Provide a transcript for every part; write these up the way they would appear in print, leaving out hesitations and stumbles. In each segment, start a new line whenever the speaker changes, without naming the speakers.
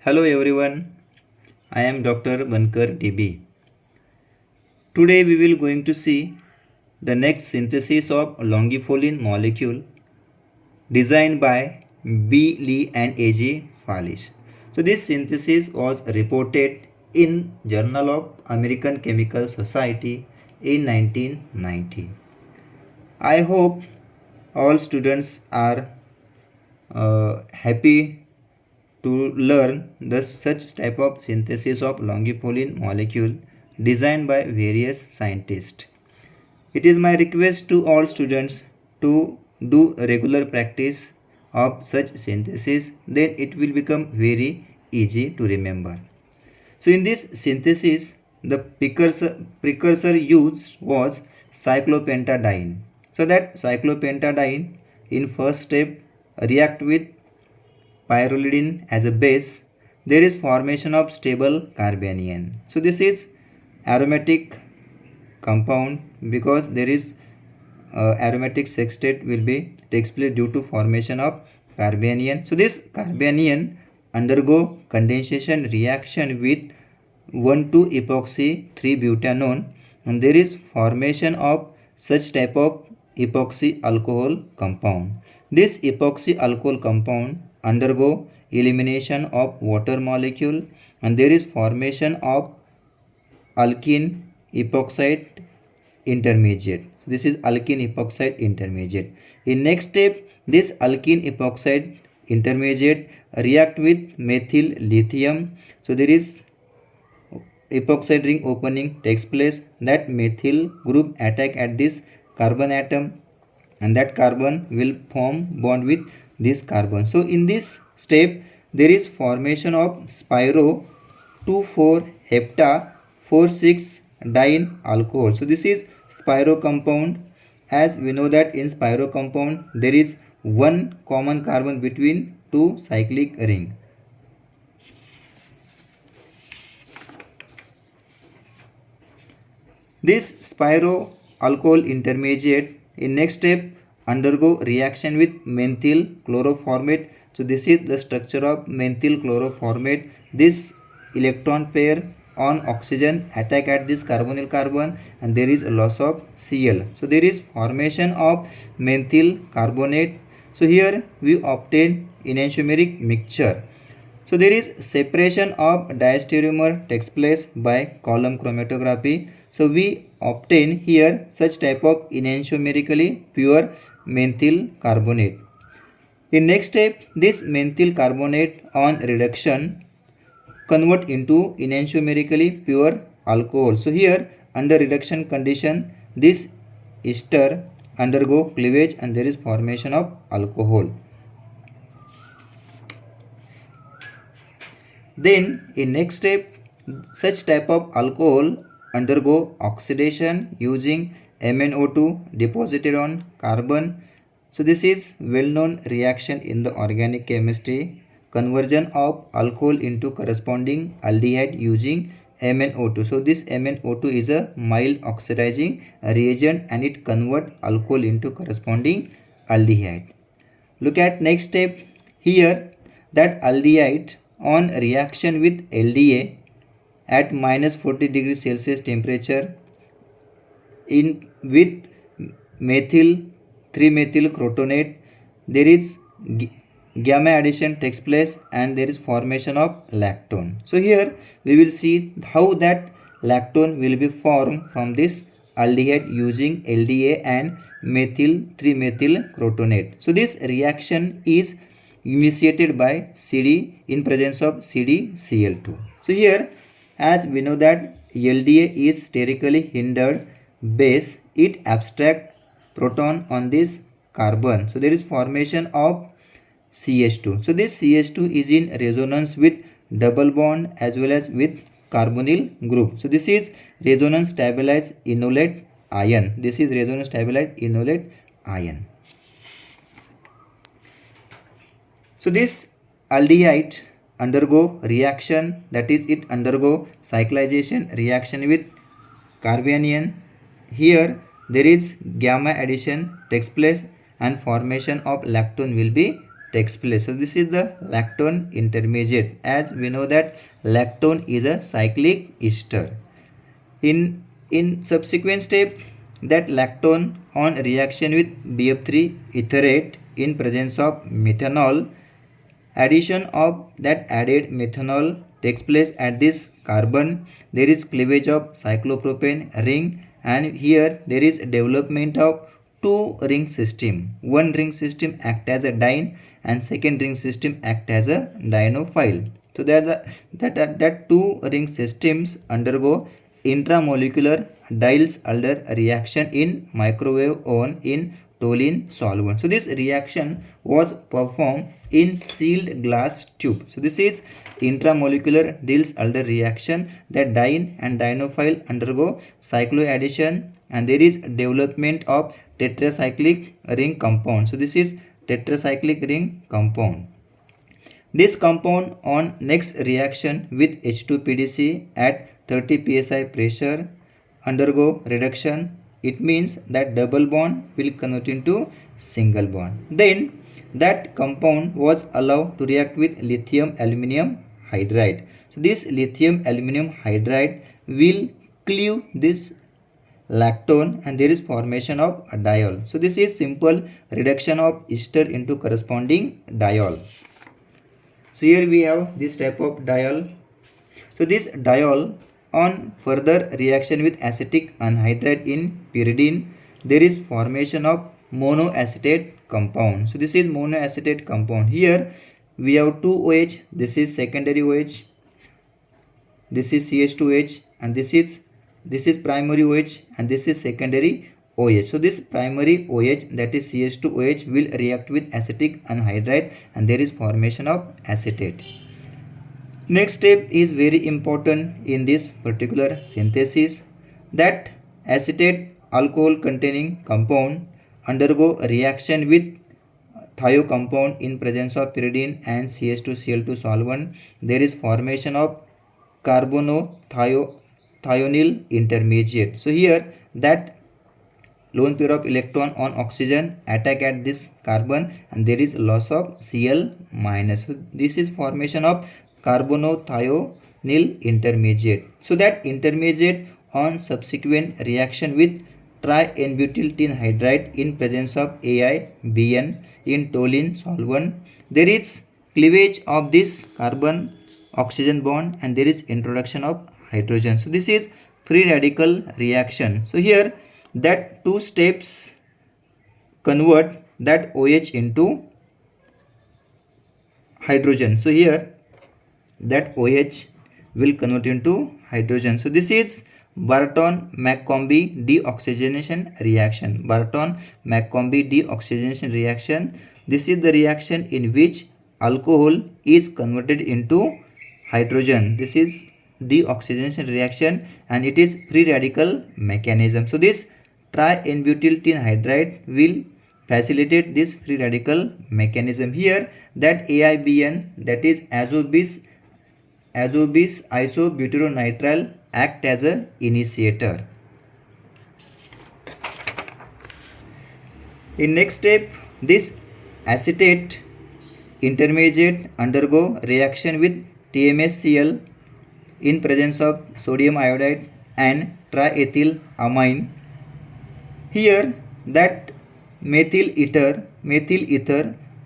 Hello everyone, I am Dr. Bankar DB. Today we will going to see the next synthesis of longipholin molecule designed by B. Lee and A.G. Falish. So this synthesis was reported in Journal of American Chemical Society in 1990. I hope all students are happy to learn the such type of synthesis of longipholin molecule designed by various scientists. It is my request to all students to do regular practice of such synthesis, then it will become very easy to remember. So in this synthesis, the precursor used was cyclopentadiene. So that cyclopentadiene in first step react with pyrrolidine as a base, there is formation of stable carbanion. So this is aromatic compound because there is aromatic sextate will be takes place due to formation of carbanion. So this carbanion undergo condensation reaction with 1,2-epoxy 3-butanone and there is formation of such type of epoxy alcohol compound. This epoxy alcohol compound undergo elimination of water molecule and there is formation of alkene epoxide intermediate. So this is alkene epoxide intermediate. In next step, this alkene epoxide intermediate react with methyl lithium. So there is epoxide ring opening takes place. That methyl group attack at this carbon atom and that carbon will form bond with this carbon. So in this step there is formation of spiro 2,4 hepta 4,6 diene alcohol. So this is spiro compound. As we know that in spiro compound there is one common carbon between two cyclic ring. This spiro alcohol intermediate in next step undergo reaction with methyl chloroformate. So this is the structure of methyl chloroformate. This electron pair on oxygen attack at this carbonyl carbon and there is a loss of Cl. So there is formation of methyl carbonate. So here we obtain enantiomeric mixture. So there is separation of diastereomer takes place by column chromatography. So we obtain here such type of enantiomerically pure methyl carbonate. In next step, this methyl carbonate on reduction convert into enantiomerically pure alcohol. So here under reduction condition, this ester undergo cleavage and there is formation of alcohol. Then in next step, such type of alcohol undergo oxidation using MnO2 deposited on carbon. So this is well-known reaction in the organic chemistry. Conversion of alcohol into corresponding aldehyde using MnO2. So this MnO2 is a mild oxidizing reagent and it convert alcohol into corresponding aldehyde. Look at next step. Here that aldehyde on reaction with LDA at minus 40 degrees Celsius temperature in with methyl 3-methyl crotonate, there is gamma addition takes place and there is formation of lactone. So here we will see how that lactone will be formed from this aldehyde using LDA and methyl 3-methyl crotonate. So this reaction is initiated by CD in presence of CdCl2. So here as we know that LDA is sterically hindered base, it abstract proton on this carbon. So there is formation of CH2. So this CH2 is in resonance with double bond as well as with carbonyl group. So this is resonance stabilized enolate ion. This is resonance stabilized enolate ion. So this aldehyde undergo reaction, that is it undergo cyclization reaction with carbanion. Here there is gamma addition takes place and formation of lactone will be takes place. So this is the lactone intermediate. As we know that lactone is a cyclic ester. In subsequent step, that lactone on reaction with BF3 etherate in presence of methanol, addition of that added methanol takes place at this carbon. There is cleavage of cyclopropane ring, and here there is development of two ring system. One ring system act as a diene and second ring system act as a dienophile. So that two ring systems undergo intramolecular Diels-Alder reaction in microwave oven in toluene solvent. So this reaction was performed in sealed glass tube. So this is intramolecular Diels-Alder reaction, that diene and dienophile undergo cycloaddition and there is development of tetracyclic ring compound. So this is tetracyclic ring compound. This compound on next reaction with H2PDC at 30 psi pressure undergo reduction. It means that double bond will convert into single bond. Then that compound was allowed to react with lithium aluminum hydride. So this lithium aluminum hydride will cleave this lactone and there is formation of a diol. So this is simple reduction of ester into corresponding diol. So here we have this type of diol. So this diol on further reaction with acetic anhydride in pyridine, there is formation of monoacetate compound. So this is monoacetate compound. Here we have two OH, this is secondary OH, this is CH2H and this is primary OH and this is secondary OH. So this primary OH, that is CH2OH, will react with acetic anhydride and there is formation of acetate. Next step is very important in this particular synthesis, that acetate alcohol containing compound undergo a reaction with thio compound in presence of pyridine and CH2Cl2 solvent. There is formation of carbonothionyl intermediate. So here that lone pair of electron on oxygen attack at this carbon and there is loss of Cl minus. So this is formation of carbonothionyl intermediate. So that intermediate on subsequent reaction with tri-N-butyl tin hydride in presence of AiBN in toluene solvent, there is cleavage of this carbon oxygen bond and there is introduction of hydrogen. So this is free radical reaction. So here that two steps convert that OH into hydrogen. So here that OH will convert into hydrogen. So this is Barton-McCombie deoxygenation reaction. Barton-McCombie deoxygenation reaction. This is the reaction in which alcohol is converted into hydrogen. This is deoxygenation reaction and it is free radical mechanism. So this tri-N-butyl tin hydride will facilitate this free radical mechanism. Here that AiBN, that is azobis isobutyronitrile, act as a initiator. In next step, this acetate intermediate undergo reaction with TMSCl in presence of sodium iodide and triethyl amine. Here that methyl ether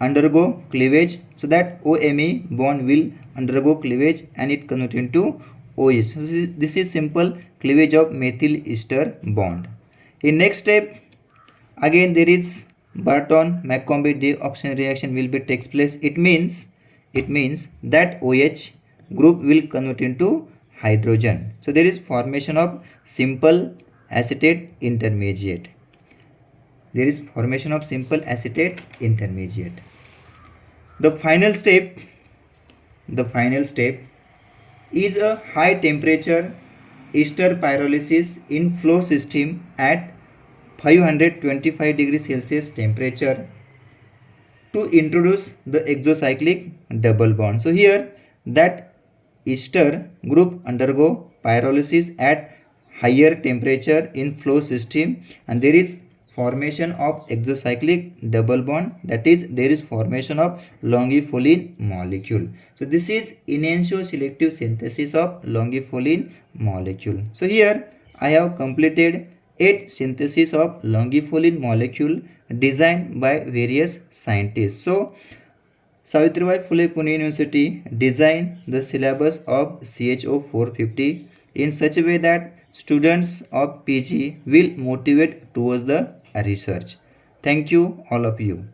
undergo cleavage, so that OMe bond will undergo cleavage and it convert into OH. So this is simple cleavage of methyl ester bond. In next step, again there is Barton-McCombie deoxygenation reaction will be takes place. It means that OH group will convert into hydrogen. So there is formation of simple acetate intermediate. There is formation of simple acetate intermediate. The final step is a high temperature ester pyrolysis in flow system at 525 degrees Celsius temperature to introduce the exocyclic double bond. So here that ester group undergo pyrolysis at higher temperature in flow system and there is formation of exocyclic double bond, that is there is formation of longipholin molecule. So this is enantioselective selective synthesis of longipholin molecule. So here I have completed 8 synthesis of longipholin molecule designed by various scientists. So Savitribai Phule Pune University designed the syllabus of CHO 450 in such a way that students of PG will motivate towards the research. Thank you all of you.